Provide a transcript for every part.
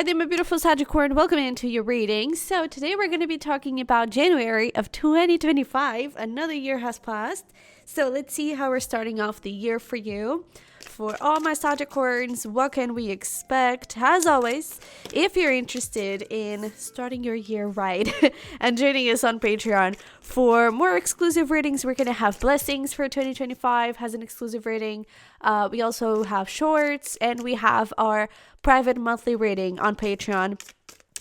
Hi there, my beautiful Sagittarius. Welcome into your reading. So today we're going to be talking about January of 2025. Another year has passed. So let's see how we're starting off the year for you. For all my Sagittarians, what can we expect? As always, if you're interested in starting your year right and joining us on Patreon for more exclusive readings, we're going to have Blessings for 2025 has an exclusive reading. We also have shorts and we have our private monthly reading on Patreon.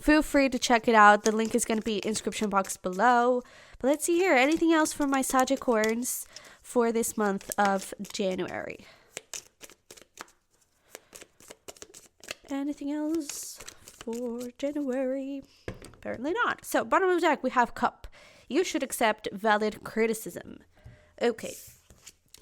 Feel free to check it out. The link is going to be in the description box below. But let's see here. Anything else for my Sagittarians for this month of January? Anything else for January? Apparently not. So, bottom of the deck, we have Cup. You should accept valid criticism. Okay,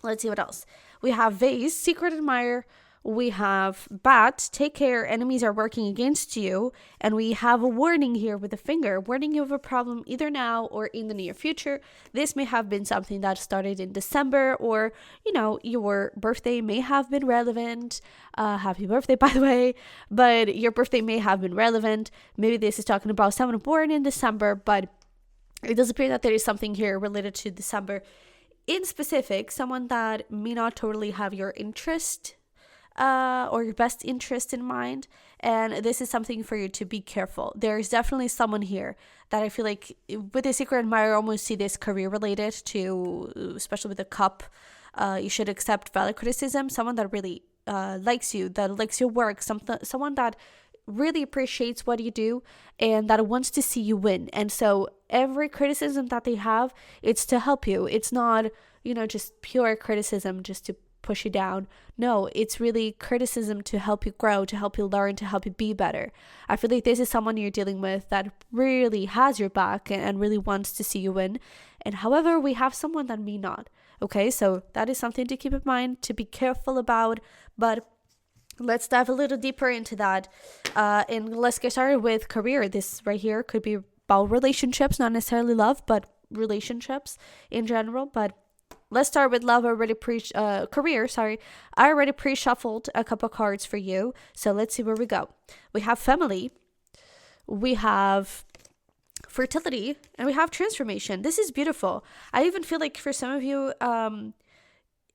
let's see what else. We have Vase, Secret Admirer. We have Bat, take care, enemies are working against you. And we have a warning here with a finger, warning you of a problem either now or in the near future. This may have been something that started in December, or, your birthday may have been relevant. Happy birthday, by the way. But your birthday may have been relevant. Maybe this is talking about someone born in December, but it does appear that there is something here related to December. In specific, someone that may not totally have your interest or your best interest in mind, and this is something for you to be careful. There's definitely someone here that I feel like with the Secret Admirer, I almost see this career related to, especially with the Cup. You should accept valid criticism. Someone that really likes you, that likes your work, someone that really appreciates what you do and that wants to see you win. And so every criticism that they have, it's to help you. It's not, just pure criticism just to push you down. No, it's really criticism to help you grow, to help you learn, to help you be better. I feel like this is someone you're dealing with that really has your back and really wants to see you win. And however, we have someone that may not. Okay, so that is something to keep in mind, to be careful about. But let's dive a little deeper into that. And let's get started with career. This right here could be about relationships, not necessarily love, but relationships in general. But let's start with love. Career. I already pre-shuffled a couple cards for you. So let's see where we go. We have family. We have fertility. And we have transformation. This is beautiful. I even feel like for some of you,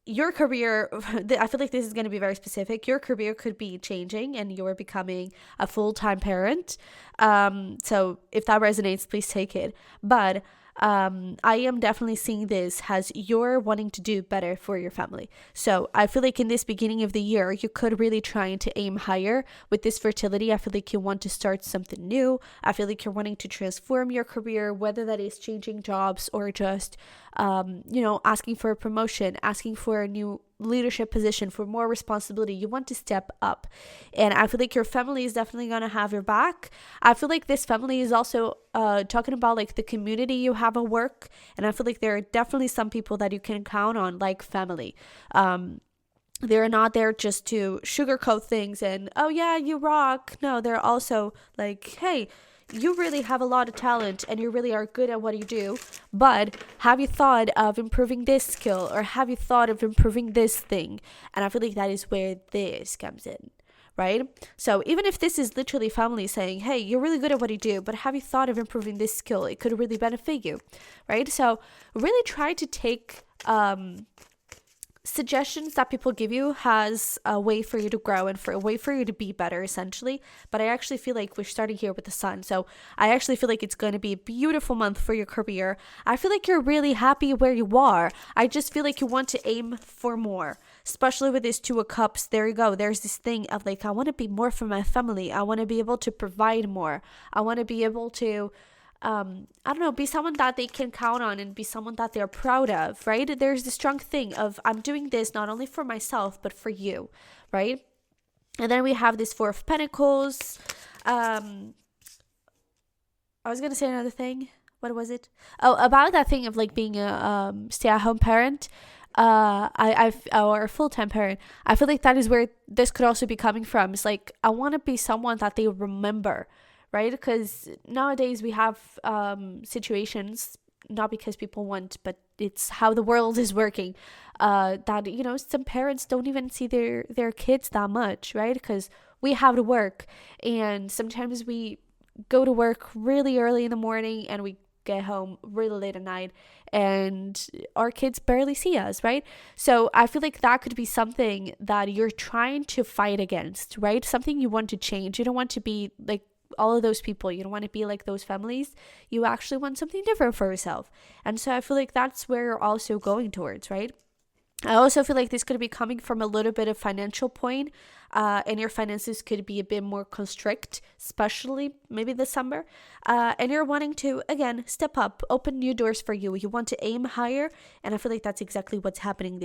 your career, I feel like this is going to be very specific. Your career could be changing and you're becoming a full-time parent. So if that resonates, please take it. But I am definitely seeing this as you're wanting to do better for your family. So I feel like in this beginning of the year, you could really try to aim higher with this fertility. I feel like you want to start something new. I feel like you're wanting to transform your career, whether that is changing jobs or just, asking for a promotion, asking for a new leadership position, for more responsibility. You want to step up, and I feel like your family is definitely going to have your back. I feel like this family is also talking about like the community you have at work, and I feel like there are definitely some people that you can count on like family. They're not there just to sugarcoat things and, oh yeah, you rock. No, they're also like, hey, you really have a lot of talent and you really are good at what you do, but have you thought of improving this skill, or have you thought of improving this thing? And I feel like that is where this comes in, right? So even if this is literally family saying, hey, you're really good at what you do, but have you thought of improving this skill? It could really benefit you, right? So really try to take suggestions that people give you has a way for you to grow and for a way for you to be better, essentially. But I actually feel like we're starting here with the sun, so I actually feel like it's going to be a beautiful month for your career. I feel like you're really happy where you are. I just feel like you want to aim for more, especially with this Two of Cups. There you go. There's this thing of like, I want to be more for my family. I want to be able to provide more. I want to be able to be someone that they can count on and be someone that they're proud of, right? There's the strong thing of, I'm doing this not only for myself, but for you, right? And then we have this Four of Pentacles. I was going to say another thing. What was it? Oh, about that thing of like being a stay-at-home parent. Or a full-time parent. I feel like that is where this could also be coming from. It's like, I want to be someone that they remember, right? Because nowadays we have situations, not because people want, but it's how the world is working. That, you know, some parents don't even see their kids that much, right? Because we have to work, and sometimes we go to work really early in the morning and we get home really late at night, and our kids barely see us, right? So I feel like that could be something that you're trying to fight against, right? Something you want to change. You don't want to be like all of those people. You don't want to be like those families. You actually want something different for yourself. And so I feel like that's where you're also going towards, right? I also feel like this could be coming from a little bit of financial point, and your finances could be a bit more constrict, especially maybe this summer. And you're wanting to, again, step up, open new doors for you. You want to aim higher, and I feel like that's exactly what's happening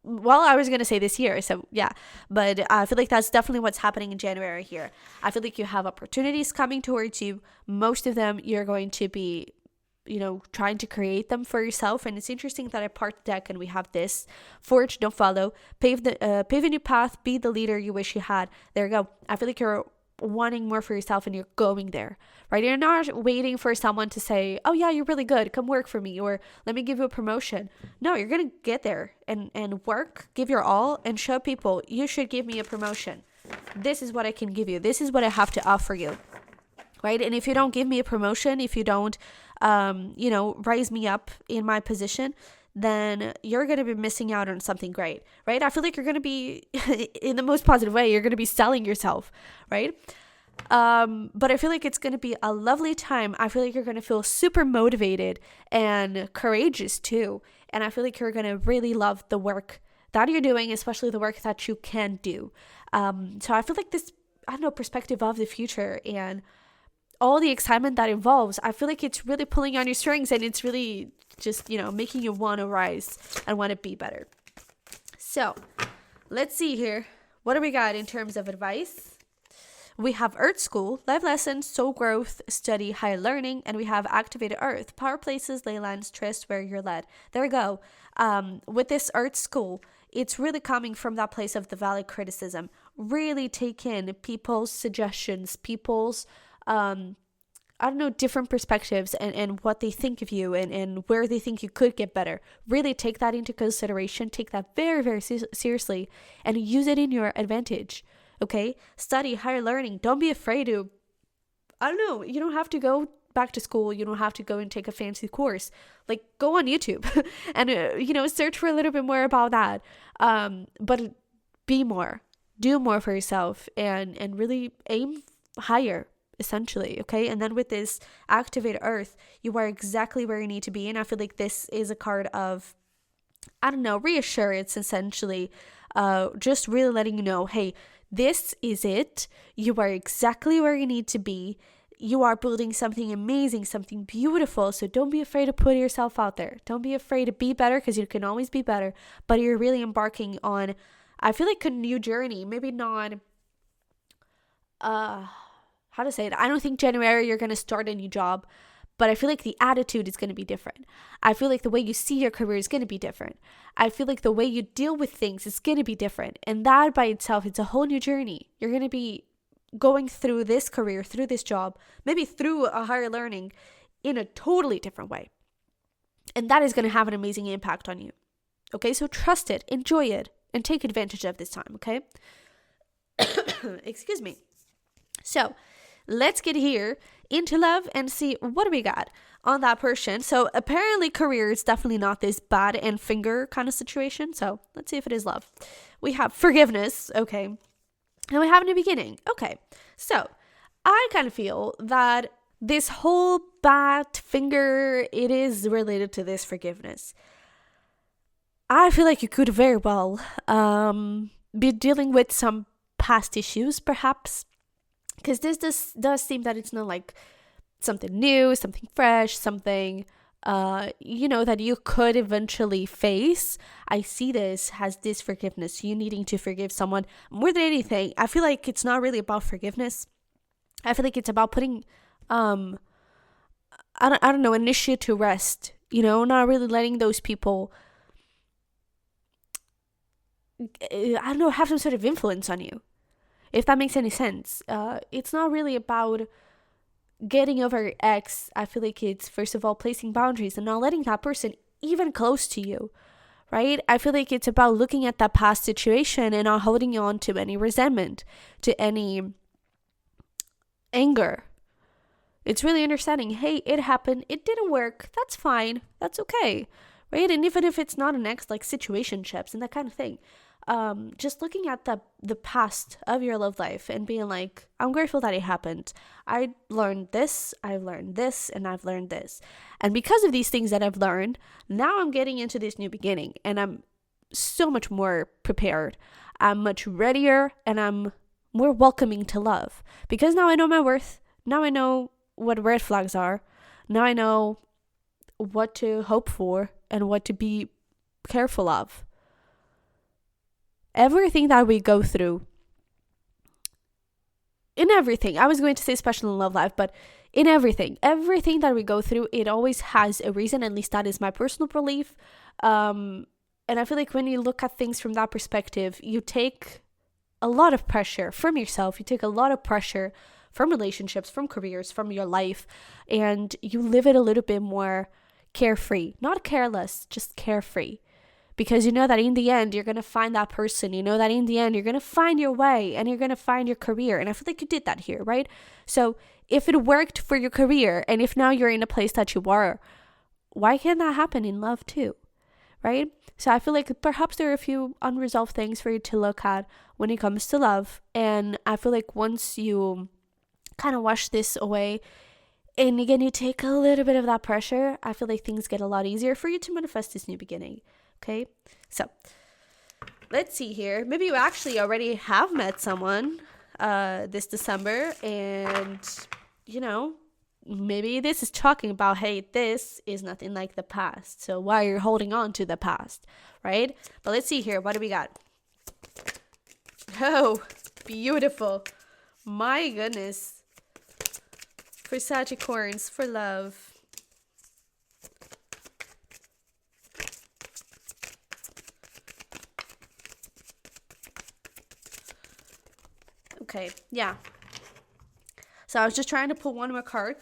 well, I was going to say this year, so yeah. But I feel like that's definitely what's happening in January here. I feel like you have opportunities coming towards you. Most of them you're going to be, you know, trying to create them for yourself. And it's interesting that I part the deck and we have this: forge, don't follow, pave a new path, be the leader you wish you had. There you go. I feel like you're wanting more for yourself and you're going there, right? You're not waiting for someone to say, oh yeah, you're really good, come work for me, or let me give you a promotion. No, you're gonna get there and work, give your all, and show people, you should give me a promotion. This is what I can give you. This is what I have to offer you, right? And if you don't give me a promotion, if you don't raise me up in my position, then you're going to be missing out on something great, right? I feel like you're going to be, in the most positive way, you're going to be selling yourself, right? But I feel like it's going to be a lovely time. I feel like you're going to feel super motivated and courageous too. And I feel like you're going to really love the work that you're doing, especially the work that you can do. So I feel like this, I don't know, perspective of the future and all the excitement that involves, I feel like it's really pulling on your strings, and it's really just, you know, making you want to rise and want to be better. So let's see here. What do we got in terms of advice? We have Earth School, life lessons, soul growth, study, higher learning, and we have activated Earth, power places, ley lines, trust where you're led. There we go. With this Earth School, it's really coming from that place of the valid criticism. Really take in people's suggestions, people's different perspectives and what they think of you and where they think you could get better. Really take that into consideration. Take that very, very seriously and use it in your advantage. Okay? Study, higher learning. Don't be afraid to, you don't have to go back to school. You don't have to go and take a fancy course. Like, go on YouTube and, search for a little bit more about that. But be more. Do more for yourself and really aim higher, essentially. Okay? And then with this activated Earth, you are exactly where you need to be. And I feel like this is a card of, reassurance, essentially. Just really letting you know, hey, this is it. You are exactly where you need to be. You are building something amazing, something beautiful. So don't be afraid to put yourself out there. Don't be afraid to be better, because you can always be better. But you're really embarking on, I feel like, a new journey. Maybe not, how to say it? I don't think January you're going to start a new job, but I feel like the attitude is going to be different. I feel like the way you see your career is going to be different. I feel like the way you deal with things is going to be different. And that by itself, it's a whole new journey. You're going to be going through this career, through this job, maybe through a higher learning in a totally different way. And that is going to have an amazing impact on you. Okay, so trust it, enjoy it, and take advantage of this time, okay? Excuse me. So let's get here into love and see what do we got on that person. So apparently career is definitely not this bad and finger kind of situation. So let's see if it is love. We have forgiveness. Okay. And we have a new beginning. Okay. So I kind of feel that this whole bad finger, it is related to this forgiveness. I feel like you could very well be dealing with some past issues, perhaps. Because this does seem that it's not like something new, something fresh, something, that you could eventually face. I see this as this forgiveness, you needing to forgive someone. More than anything, I feel like it's not really about forgiveness. I feel like it's about putting, an issue to rest, not really letting those people, have some sort of influence on you. If that makes any sense. It's not really about getting over your ex, I feel like it's first of all placing boundaries and not letting that person even close to you, right? I feel like it's about looking at that past situation and not holding on to any resentment, to any anger. It's really understanding, hey, it happened, it didn't work, that's fine, that's okay, right? And even if it's not an ex, like situationships and that kind of thing, just looking at the past of your love life and being like, I'm grateful that it happened. I learned this, I've learned this, and I've learned this. And because of these things that I've learned, now I'm getting into this new beginning and I'm so much more prepared. I'm much readier and I'm more welcoming to love because now I know my worth. Now I know what red flags are. Now I know what to hope for and what to be careful of. Everything that we go through, in everything, I was going to say especially in love life, but in everything that we go through, it always has a reason. At least that is my personal belief. And I feel like when you look at things from that perspective, you take a lot of pressure from yourself. You take a lot of pressure from relationships, from careers, from your life, and you live it a little bit more carefree, not careless, just carefree. Because you know that in the end, you're going to find that person. You know that in the end, you're going to find your way and you're going to find your career. And I feel like you did that here, right? So if it worked for your career and if now you're in a place that you are, why can't that happen in love too, right? So I feel like perhaps there are a few unresolved things for you to look at when it comes to love. And I feel like once you kind of wash this away and again, you take a little bit of that pressure, I feel like things get a lot easier for you to manifest this new beginning. Okay, so let's see here. Maybe you actually already have met someone this December and, you know, maybe this is talking about, hey, this is nothing like the past. So why are you holding on to the past, right? But let's see here. What do we got? Oh, beautiful. My goodness. For Sagittarians, for love. Okay, yeah. So I was just trying to pull one more card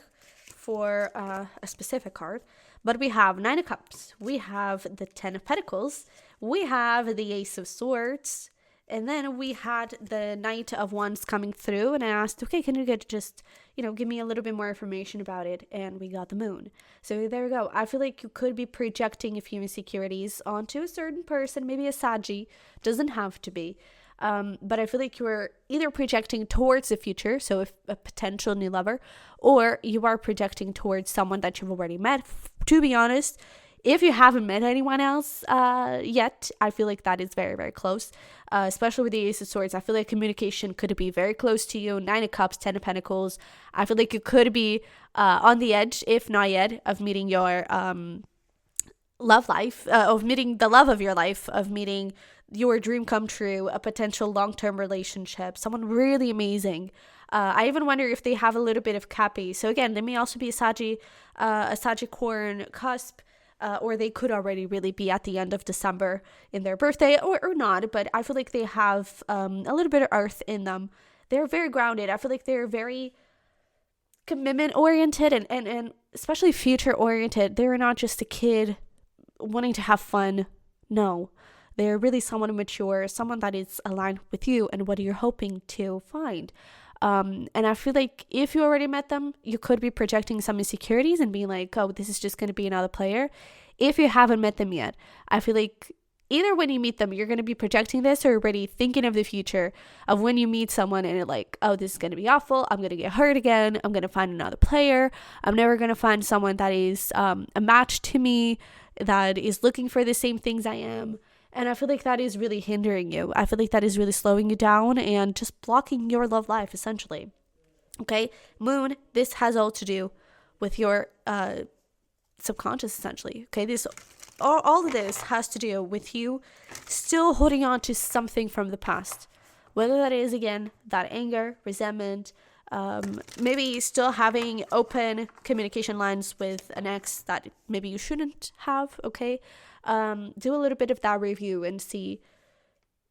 for a specific card. But we have 9 of Cups. We have the 10 of Pentacles. We have the Ace of Swords. And then we had the Knight of Wands coming through. And I asked, okay, can you just, give me a little bit more information about it? And we got the Moon. So there we go. I feel like you could be projecting a few insecurities onto a certain person. Maybe a Saggy. Doesn't have to be. But I feel like you are either projecting towards the future, so if a potential new lover, or you are projecting towards someone that you've already met. To be honest, if you haven't met anyone else yet, I feel like that is very, very close, especially with the Ace of Swords. I feel like communication could be very close to you. 9 of Cups, 10 of Pentacles. I feel like you could be on the edge, if not yet, of meeting your love life, of meeting the love of your life, of meeting your dream come true, a potential long-term relationship, someone really amazing. I even wonder if they have a little bit of Cappy. So again, they may also be a Sagittarian cusp, or they could already really be at the end of December in their birthday, or not. But I feel like they have a little bit of earth in them. They're very grounded. I feel like they're very commitment-oriented and especially future-oriented. They're not just a kid wanting to have fun. No. They're really someone mature, someone that is aligned with you and what you're hoping to find. And I feel like if you already met them, you could be projecting some insecurities and being like, oh, this is just going to be another player. If you haven't met them yet, I feel like either when you meet them, you're going to be projecting this, or already thinking of the future of when you meet someone and you're like, oh, this is going to be awful. I'm going to get hurt again. I'm going to find another player. I'm never going to find someone that is a match to me, that is looking for the same things I am. And I feel like that is really hindering you. I feel like that is really slowing you down and just blocking your love life, essentially. Okay? Moon, this has all to do with your subconscious, essentially. Okay? All of this has to do with you still holding on to something from the past. Whether that is, again, that anger, resentment, maybe still having open communication lines with an ex that maybe you shouldn't have, okay? Do a little bit of that review and see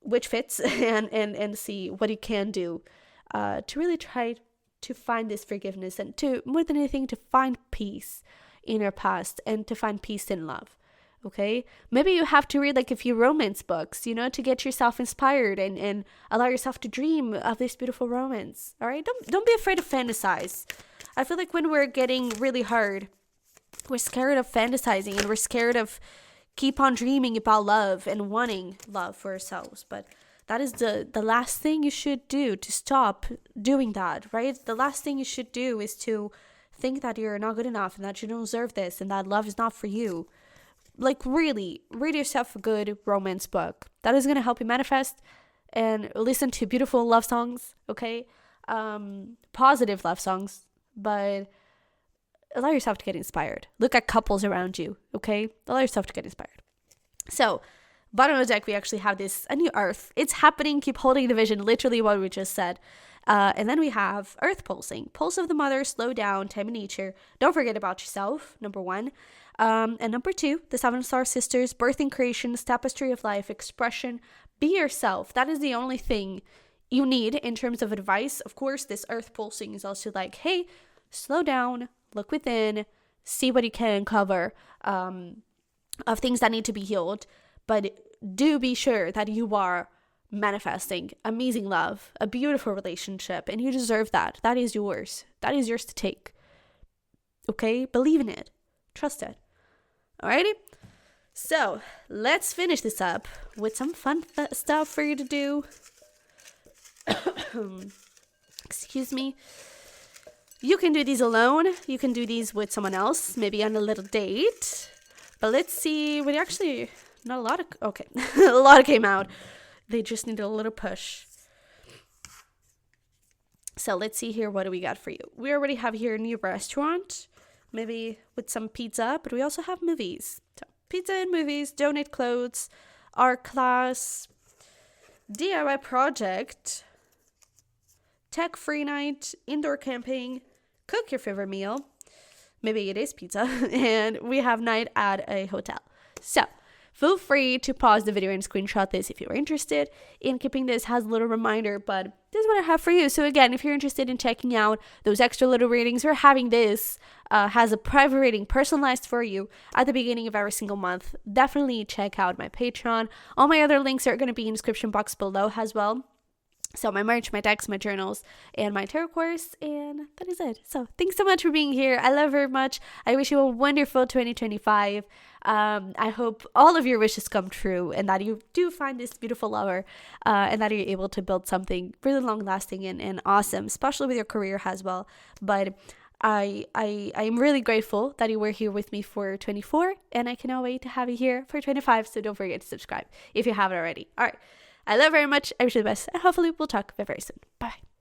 which fits and see what you can do to really try to find this forgiveness and to, more than anything, to find peace in your past and to find peace in love. Okay, maybe you have to read like a few romance books, you know, to get yourself inspired and allow yourself to dream of this beautiful romance. All right, don't be afraid to fantasize. I feel like when we're getting really hard, we're scared of fantasizing and we're scared of keep on dreaming about love and wanting love for ourselves. But that is the last thing you should do, to stop doing that, right? The last thing you should do is to think that you're not good enough and that you don't deserve this and that love is not for you. Like, really, read yourself a good romance book. That is going to help you manifest, and listen to beautiful love songs, okay? Positive love songs, but allow yourself to get inspired. Look at couples around you, okay? Allow yourself to get inspired. So, bottom of the deck, we actually have a new Earth. It's happening. Keep holding the vision, literally what we just said. And then we have Earth pulsing. Pulse of the mother, slow down, time in nature. Don't forget about yourself, number 1. And number 2, the 7 star sisters, birth and creation, tapestry of life, expression. Be yourself. That is the only thing you need in terms of advice. Of course, this Earth pulsing is also like, hey, slow down, look within, see what you can uncover of things that need to be healed. But do be sure that you are manifesting amazing love, a beautiful relationship, and you deserve that. That is yours. That is yours to take. Okay? Believe in it. Trust it. Alrighty? So, let's finish this up with some fun stuff for you to do. Excuse me. You can do these alone. You can do these with someone else, maybe on a little date. But let's see. We actually, not a lot of, okay. A lot came out. They just need a little push. So let's see here. What do we got for you? We already have here a new restaurant, maybe with some pizza, but we also have movies. So pizza and movies, donate clothes, art class, DIY project, tech-free night, indoor camping, cook your favorite meal. Maybe it is pizza. And we have night at a hotel. So feel free to pause the video and screenshot this if you're interested in keeping this as a little reminder, but this is what I have for you. So again, if you're interested in checking out those extra little readings or having this has a private reading personalized for you at the beginning of every single month, definitely check out my Patreon. All my other links are going to be in the description box below as well. So my merch, my decks, my journals, and my tarot course, and that is it. So thanks so much for being here. I love you very much. I wish you a wonderful 2025. I hope all of your wishes come true and that you do find this beautiful lover and that you're able to build something really long-lasting and awesome, especially with your career as well. But I'm really grateful that you were here with me for 24, and I cannot wait to have you here for 25. So don't forget to subscribe if you haven't already. All right. I love you very much. I wish you the best, and hopefully we'll talk very, very soon. Bye.